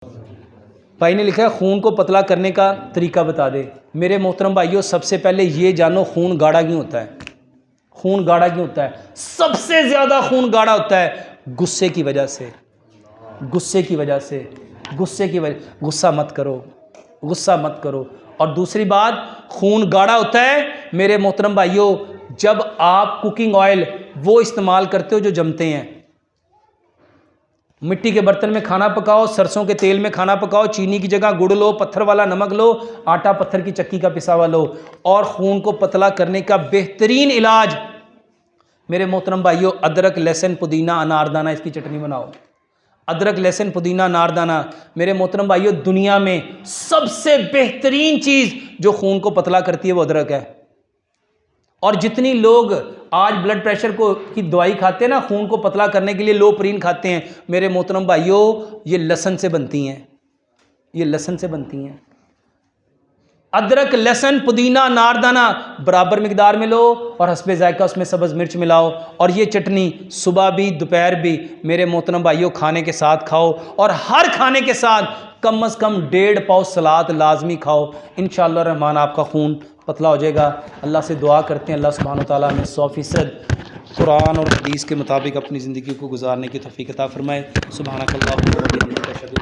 भाई ने लिखा है खून को पतला करने का तरीका बता दे। मेरे मोहतरम भाइयों, सबसे पहले ये जानो खून गाढ़ा क्यों होता है। खून गाढ़ा क्यों होता है? सबसे ज़्यादा खून गाढ़ा होता है गुस्से की वजह से। गुस्से की वजह से, गुस्से की वजह। गुस्सा मत करो, गुस्सा मत करो। और दूसरी बात, खून गाढ़ा होता है मेरे मोहतरम भाइयों जब आप कुकिंग ऑयल वो इस्तेमाल करते हो जो जमते हैं। मिट्टी के बर्तन में खाना पकाओ, सरसों के तेल में खाना पकाओ, चीनी की जगह गुड़ लो, पत्थर वाला नमक लो, आटा पत्थर की चक्की का पिसा हुआ लो। और खून को पतला करने का बेहतरीन इलाज मेरे मोहतरम भाइयों, अदरक लहसुन पुदीना अनारदाना, इसकी चटनी बनाओ। अदरक लहसुन पुदीना अनारदाना मेरे मोहतरम भाइयों, दुनिया में सबसे बेहतरीन चीज जो खून को पतला करती है वो अदरक है। और जितनी लोग आज ब्लड प्रेशर को की दवाई खाते हैं ना, खून को पतला करने के लिए लोप्रीन खाते हैं, मेरे मोहतरम भाइयों ये लहसुन से बनती हैं, ये लहसुन से बनती हैं। अदरक लहसुन पुदीना अनारदाना बराबर मिकदार में लो और हस्बे जायका उसमें सब्ज़ मिर्च मिलाओ। और ये चटनी सुबह भी दोपहर भी मेरे मोहतरम भाइयों खाने के साथ खाओ। और हर खाने के साथ कम से कम 1.5 पाव सलाद लाजमी खाओ। इंशाअल्लाह रहमान आपका खून पतला हो जाएगा। अल्लाह से दुआ करते हैं अल्लाह सुब्हानहू तआला हमें 100% कुरान और हदीस के मुताबिक अपनी ज़िंदगी को गुजारने की तौफीक अता फरमाए। सुब्हानकल्लाहुम्मा व बिहम्दिका।